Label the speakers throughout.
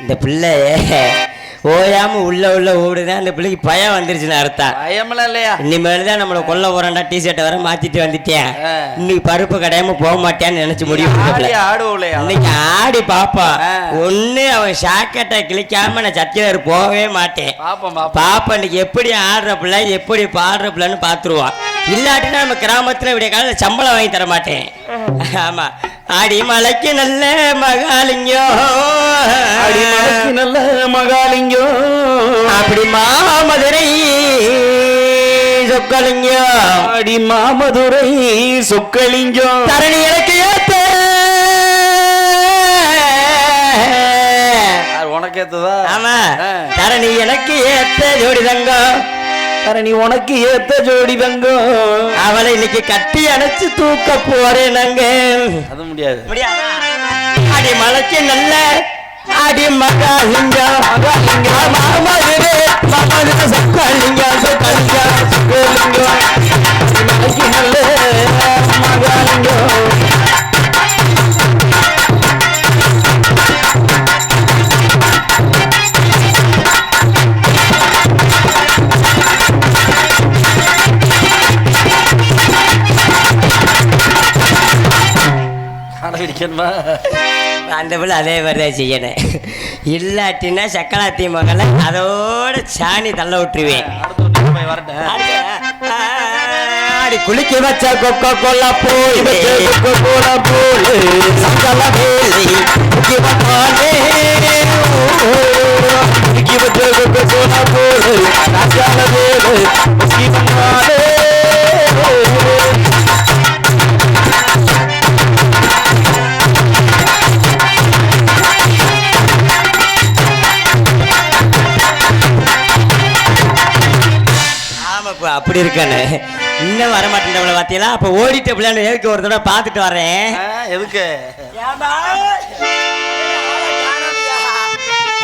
Speaker 1: இந்த பிள்ளை ஓயாம உள்ள ஓடுதான் அந்த பிள்ளைக்கு பயம் வந்துருச்சுன்னு அர்த்தம்.
Speaker 2: பயமெல்லாம் இல்லையா?
Speaker 1: இனிமேல் தான் நம்மளை கொல்ல போறான்டா, டிஷர்ட்டை வர மாத்திட்டு வந்துட்டேன், இன்னைக்கு பருப்பு கடையாம போக மாட்டேன்னு நினைச்சு முடியும். இன்னைக்கு ஆடி பாப்பா ஒண்ணு அவன் ஷாக்கெட்டை கிளிக்காம நான் சத்தியாரு போகவே மாட்டேன். பாப்பா இன்னைக்கு எப்படி ஆடுற பிள்ளை எப்படி பாடுற பிள்ளைன்னு பாத்துருவான். இல்லாட்டினா நம்ம கிராமத்துல விடிய காலையில் சம்பளம் வாங்கி தர மாட்டேன். ஆமா, ஆடி மலைக்கு நல்ல மகாலிங்கம்,
Speaker 2: நல்ல மகாலிங்கம்,
Speaker 1: அப்படி மாமதுரை சொக்கலிங்கம்,
Speaker 2: அடி மாமதுரை சொக்கலிங்கம்,
Speaker 1: தரணி எனக்கு ஏத்த
Speaker 2: உனக்கு ஏத்ததா?
Speaker 1: ஆமா, தரணி எனக்கு ஏத்த ஜோடி தங்கம்,
Speaker 2: தரணி உனக்கு ஏத்த ஜோடி தங்கம்,
Speaker 1: அவளை இன்னைக்கு கட்டி அணைச்சு தூக்க போறேன் நாங்க.
Speaker 2: அது முடியாது.
Speaker 1: அடி மலைக்கு நல்ல அடி மகாலிங்கம், மாமதுரை மாமதுரை சொக்கலிங்கம், சொக்கலிங்கம் சொக்கலிங்கம்,
Speaker 2: மலைக்கு நல்ல மகாலிங்கம்.
Speaker 1: அந்த பிள்ளை அதே மாதிரிதான் செய்யணும். இல்லாட்டினா சக்கலாத்தி மகளை அதோட சாணி தள்ள விட்டுருவேன். ஆடி குளிக்க வச்ச கொக்கோ கோலா போய் கோலா போய் சங்கல வேலை கோலா போய் சங்கல வேலை அப்படி இருக்கானு இன்னும் வரமாட்டேன் பாத்தீங்களா? அப்ப ஓடிட்ட பிள்ளைன்னு எதுக்கு ஒரு தடவை பார்த்துட்டு வரேன்.
Speaker 2: எதுக்கு?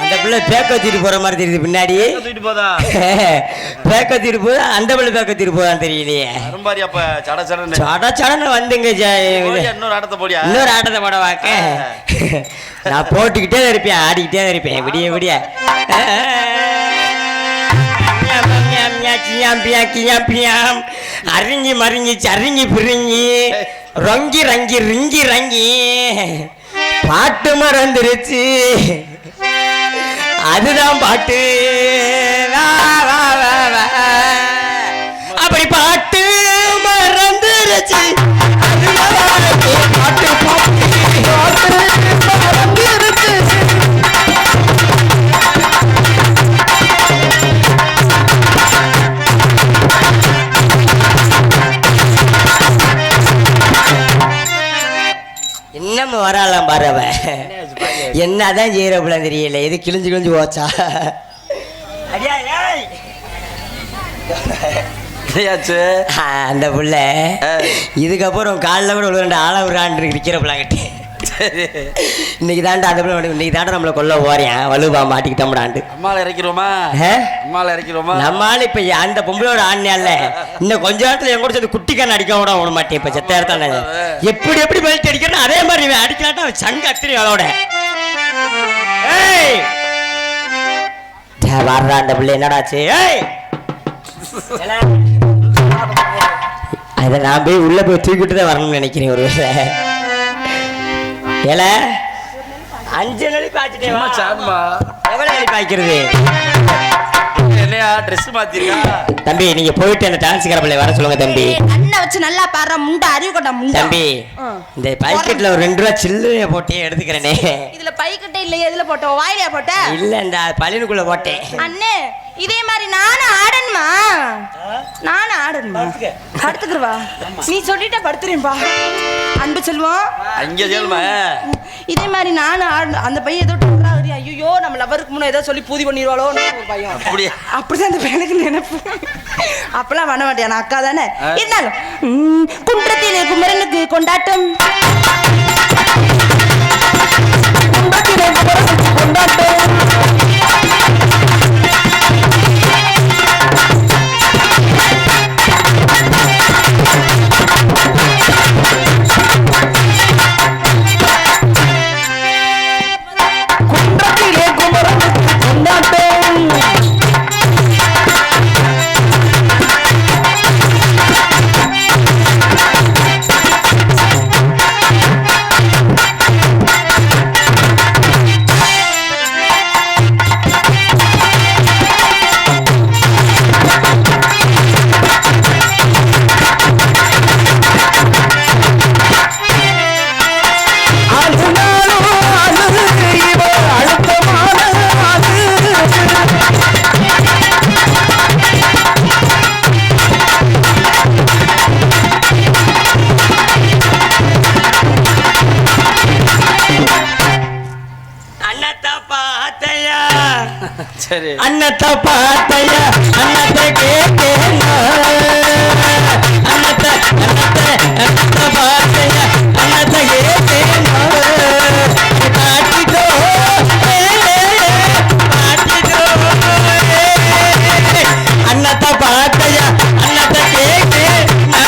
Speaker 1: அந்த பிள்ளை பேக்க வச்சுட்டு போற மாதிரி தெரியுது பின்னாடி. பேக்க வச்சுட்டு போதா அந்த பிள்ளை பேக்க வச்சுட்டு போதான்னு தெரியலையே. சட சடன்னு வந்துங்க.
Speaker 2: இன்னொரு
Speaker 1: ஆட்டத்தை போட வாக்க நான் போட்டுக்கிட்டே தான் இருப்பேன், ஆடிக்கிட்டே தான் இருப்பேன் விடிய விடிய. அறிஞ்சி மறிஞ்சி சரிஞ்சி பிரிஞ்சி ரொங்கி ரங்கி ரிங்கி ரங்கி பாட்டு மறந்துருச்சு, அதுதான் பாட்டு. அப்படி பாட்டு மறந்துருச்சு, பாட்டு இன்னமும் வராலாம் பாருவ. என்னதான் செய்யறப்பல தெரியல, எது கிழிஞ்சு கிழிஞ்சு போச்சா? அந்த புள்ள இதுக்கப்புறம் காலில் கூட ஒரு 2 ஆள விடாண்டு இருக்கிறப்பலாங்கிட்டு இன்னைக்கு தாண்டா அந்த பிள்ளை இன்னைக்கு தாண்டா நம்மளை கொல்ல போறேன், வலுவா மாட்டிக்கிட்டோம்டாண்டு.
Speaker 2: அம்மால இறக்கிறோமா?
Speaker 1: நம்மளால இப்ப அந்த பொம்பளையோட ஆண்ணியால இன்னும் கொஞ்ச நேரத்துல என் கூட சேர்ந்து குட்டிக்கான அடிக்க விட விட மாட்டேன். இப்ப செத்த இடத்தான எப்படி எப்படி பெல்ட் அடிக்கிறேன் அதே மாதிரி அடிக்கலாட்டா அவன் சங்க அத்திரி அதோட வர்றா அந்த பிள்ளை. என்னடாச்சு? அதை நான் போய் உள்ள போய் தூக்கிட்டு தான் வரணும்னு நினைக்கிறேன். ஒரு வேலை ஏல 5 நெளி பாய்ச்சிட்டேன். எவ்வளவு நெளி பாய்க்கிறது?
Speaker 2: ட்ரெஸ் மாத்திருக்கா
Speaker 1: தம்பி? நீங்க போயிட்டு அந்த டான்ஸ் கரப்பிள்ளை வர சொல்லுங்க தம்பி.
Speaker 3: அண்ணா வச்சு நல்லா பாடுற முண்டை அறிவு கொண்ட முண்டை.
Speaker 1: தம்பி இந்த பைக்கெட்ல ஒரு 2 ரூபா சில்லறைய போட்டே எடுத்துக்கிறேனே.
Speaker 3: இதுல பைக்கெட்டே இல்லையே, எதுல போட்டோ? வாயிலையா போட்ட?
Speaker 1: இல்ல இந்த பழினுக்குள்ள போட்டேன்.
Speaker 3: அண்ணே இதே மாதிரி நானும் ஆடணுமா? நானும் ஆடணுமா? படுத்துக்குறவா? நீ சொல்லிட்ட படுத்துறேன்பா. அன்பு செல்வம்
Speaker 2: அங்க செல்வா
Speaker 3: இதே மாதிரி நானும் ஆடணும். அந்த பையன் ஏதோ ஐயோ நம்ம லவருக்கு முன்ன ஏதோ சொல்லி பூதி பண்ணிடுவாளோன்னு ஒரு பையன். அப்படிதான் அந்த பையனுக்கு நினைப்பு. அப்பெல்லாம் பண்ண மாட்டேன், நான் அக்கா தானே. இருந்தாலும் குன்றத்திலே குமரனுக்கு கொண்டாட்டம், கொண்டாட்டம். குன்றத்திலே குமரனுக்கு
Speaker 2: சரி
Speaker 1: அன்னத்தை பார்த்தையா அன்னத்தை கேட்டேனா அன்னத்தை பார்த்தையா அன்னத்தை கேட்டேனா காட்டிட்டோ அன்னத்தை பார்த்தையா அன்னத்தை கேட்டேனா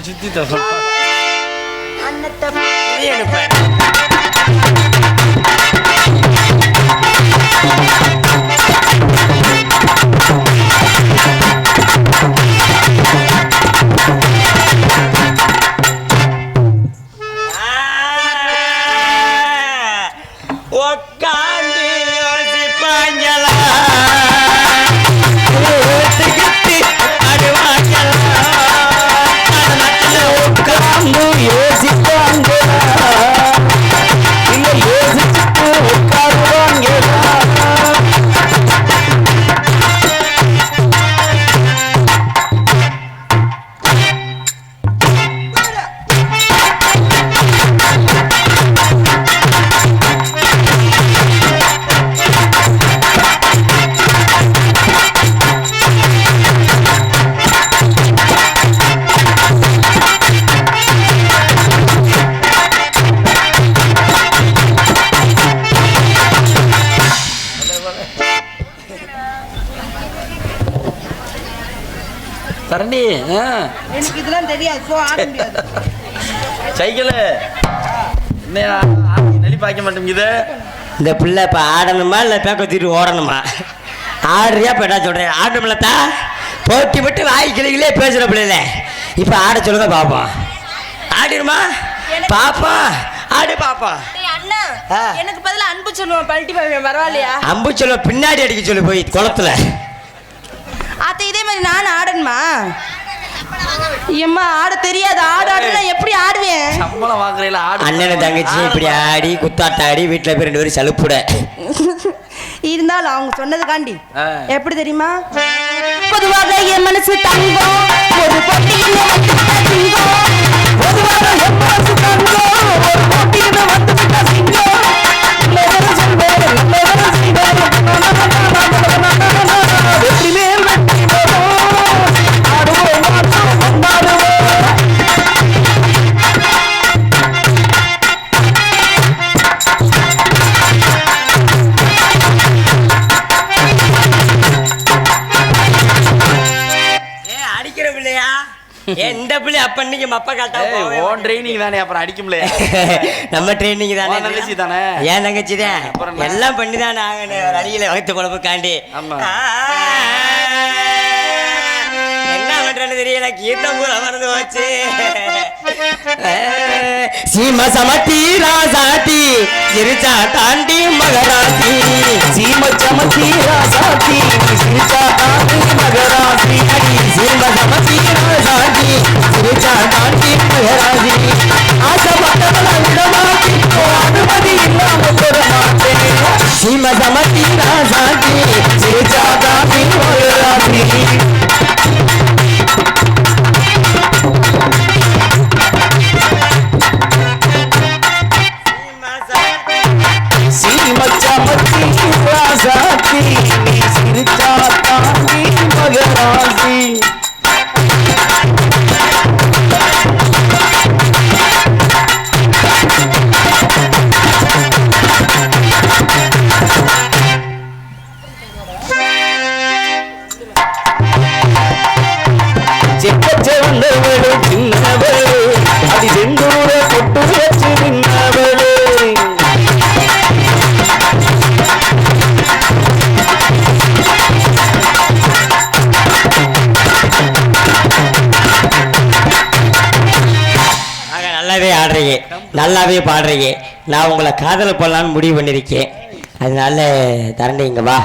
Speaker 2: சுத்தி தான்
Speaker 1: உக்காந்து யோசிப்பாங்களா உட்கார்ந்து யோசிப்பாங்களா இல்ல யோசிச்சுட்டு உட்காருவாங்களா
Speaker 2: தரணி
Speaker 3: எனக்கு இதெல்லாம் தெரியாது சோ ஆட முடியாது
Speaker 2: சைக்கிள் என்னையா நெளி பாய்க்க மாட்டேங்குது
Speaker 1: இந்த பிள்ளை இப்போ ஆடணுமா இல்லை பேக்க தூக்கிட்டு ஓடணுமா ஆடுறியா இப்போ என்ன சொல்கிறேன் ஆடணும்லத்தா போட்டி விட்டு வாய் கிளிகளே பேசுகிற பிள்ளைல இப்போ ஆட சொல்லுங்க பார்ப்போம் ஆடிடுமா பாப்போம் ஆடு பாப்போம்
Speaker 3: அண்ணா எனக்கு பதிலா அன்பு சொல்லுவேன் பல்ட்டி பாப்பேன் பரவாயில்லையா
Speaker 1: அம்பு சொல்ல பின்னாடி அடிக்க சொல்லு போய் குளத்துல
Speaker 3: அத்தை இதே மாதிரி நான் ஆடணுமா எம்மா ஆட தெரியாது ஆடுனா எப்படி ஆடுவேன்
Speaker 2: சம்பளம் வாங்குறீல ஆடு
Speaker 1: அண்ணன் தங்கச்சி இப்படி ஆடி குத்தாட்ட ஆடி வீட்டில் போய் 2 பேரும் சலுப்புட
Speaker 3: இருந்தாலும் அவங்க சொன்னதுக்காண்டி எப்படி தெரியுமா பொதுவாக என் மனசு தங்கம் ஒரு போட்டியில் பொதுவாக என் மனசு தங்கம் ஒரு போட்டியில் வந்துவிட்டா சிங்கம் வெற்றி மேல் வெற்றி அடிக்கிற பிள்ளையா எந்த பிள்ளை அப்ப நீங்க மப்ப காட்டா
Speaker 2: ஓன் ட்ரைனிங் தானே அப்புறம் அடிக்கும்ல
Speaker 1: நம்ம ட்ரைனிங் தானே
Speaker 2: தங்கச்சி தானே
Speaker 1: ஏன் தங்கச்சி தான் எல்லாம் பண்ணி தான் நாங்கள் அடியில வகுத்து குழப்புக்காண்டி என்ன பண்றேன்னு தெரியல கீர்த்தம் பூரா மறந்து போச்சு சீம சமத்தி ராசாத்தி சிரிச்சா தாண்டி மகராசி சீம சமத்தி ராசாத்தி சிரிச்சா தாண்டி மகராசி அடி சீம சமத்தி ராசாத்தி சிரிச்சா தாண்டி மகராசி ஆசைப்பட்டவள விடமாட்டி அனுமதி இல்லாம போட மாட்டேன் சீம சமத்தி ராசாத்தி சிரிச்சா தாண்டி மகராசி சீமச்சமத்தி ராசாத்தி நீ சிரிச்சா தாண்டி மகராசி செவந்தவளு சின்னவளு அது செந்தூர கொட்டு வச்சு நின்னவளு நல்லாவே ஆடுறீங்க நல்லாவே பாடுறீங்க நான் உங்களை காதலை போடலான்னு முடிவு பண்ணியிருக்கேன் அதனால தரண்டே இங்க வா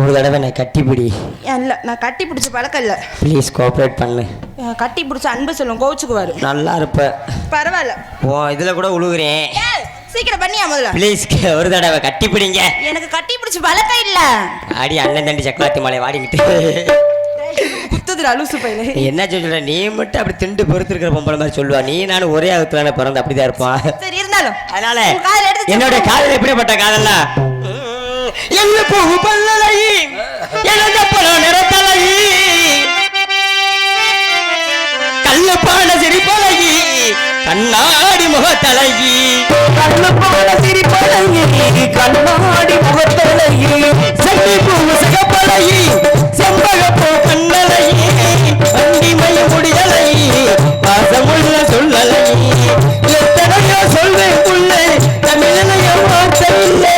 Speaker 1: ஒரு தடவை நான் கட்டிப்பிடி
Speaker 3: இல்லை நான் கட்டி பிடிச்ச பழக்கம் இல்லை
Speaker 1: ப்ளீஸ் கோஆப்ரேட் பண்ணு
Speaker 3: கட்டி பிடிச்ச அன்பு சொல்லும் கோச்சுக்குவாரு
Speaker 1: நல்லா இருப்ப
Speaker 3: பரவாயில்ல
Speaker 1: ஓ இதில் கூட உழுகுறேன்
Speaker 3: சீக்கிரம் பண்ணியா முதல்ல
Speaker 1: ப்ளீஸ் ஒரு தடவை கட்டி பிடிங்க.
Speaker 3: எனக்கு கட்டி பிடிச்சு பழக்கம் இல்ல.
Speaker 1: ஆடி அண்ணன் தண்டி சக்கலாத்தி மலை வாடிக்கிட்டு
Speaker 3: குத்துதுடா லூசு பையலே.
Speaker 1: என்ன சொல்ற நீ மட்டும் அப்படி திண்டு பொறுத்திருக்கிற பொம்பளை மாதிரி சொல்லுவா. நீ நானும் ஒரே அவுத்துல பிறந்து அப்படிதான் இருப்பான்.
Speaker 3: சரி இருந்தாலும்
Speaker 1: அதனால என்னோட காதல் எப்படிப்பட்ட காதல்னா எங்க பூ பல்லலை எனக்கு பழம் நிறத்தலை கல்லு பாட சிரிப்பழகி கண்ணாடி முகத்தழகி கல்லு பாட சிரிப்பழகி கண்ணாடி முகத்தழகி செம்பி பூ சிகப்பழகி செம்பகப்பூ கண்ணழகி வண்டிமை முடியழகி பாசமுள்ள சொல்லழகி எத்தனையோ சொல்வேன் புள்ளை தமிழனையோ வார்த்தை இல்லை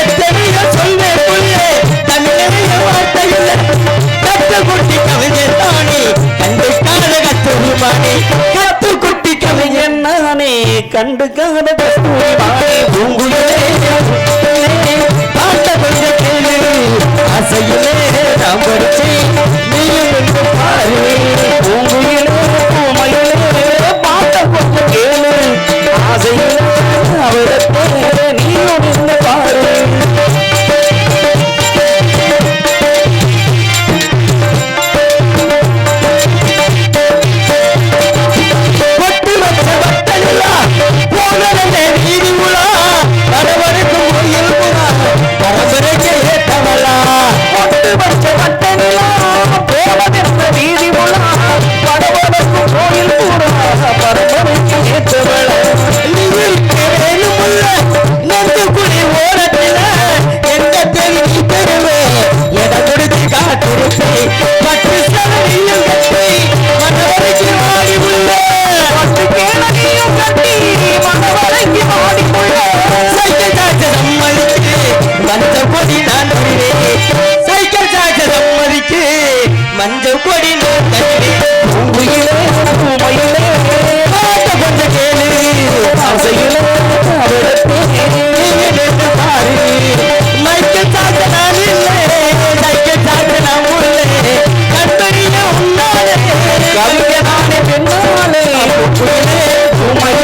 Speaker 1: எத்தனையோ சொல்வேன் புள்ளை தமிழனையோ வார்த்தை இல்லை கத்து குட்டி கவிஞர் நானே கண்டு காண கத்தூரி மானே கத்து குட்டி கவிஞர் நானே கண்டு காண கத்தூரி மானே பூங்குயிலே பாட்ட கொஞ்சம் கேளு ஆசையிலே நாம் படிச்சு நீயும் என்று பாரு பூங்குயிலே பூமையிலே பாட்ட கொஞ்சம் கேளு ஆசையிலே அவரத்தே நீயும் என்று பாரு பொட்டு வச்ச வட்டலிலா போனதே வீதி உலா வரவரைக்கும் கோயில் புறா பரம்பரைக்கு ஏற்றவளா பொட்டு வச்ச வட்டலிலா போனதென்ன வீதி உலா வரவரைக்கும் கோயில் புறா பரம்பரைக்கு ஏற்றவளா நீ இருக்க வேணுமுள்ள நெஞ்சு குழி ஓரத்தில எந்த தெரு நீ பெறுவே எதை கொடுத்து காத்திருப்பேன் பட்டு சலனியும் கட்டி மனவரைக்கு ஆடி உள்ள பட்டு கேளனியும் கட்டி மனவரைக்கு ஆடி உள்ள சைக்கிள் சாட்ச சம்மதிக்கு மஞ்சள் கொடி நான் தருவேன் சைக்கிள் சாட்ச சம்மதிக்கு மஞ்சள் கொடி நான் தருவேன் பூங்குயிலே பூமையிலே பாட்ட கொஞ்சம் கேளு ஆசையிலே அவரத்தே நீங்க பாரு மைக்கேல் சாட்ச நான் இல்லை சைக்கிள் சாட்ச நான் உள்ளே கண்பறிய உன்னாலே கவிஞனானே பெண்ணாலே பூங்குயிலே பூமையிலே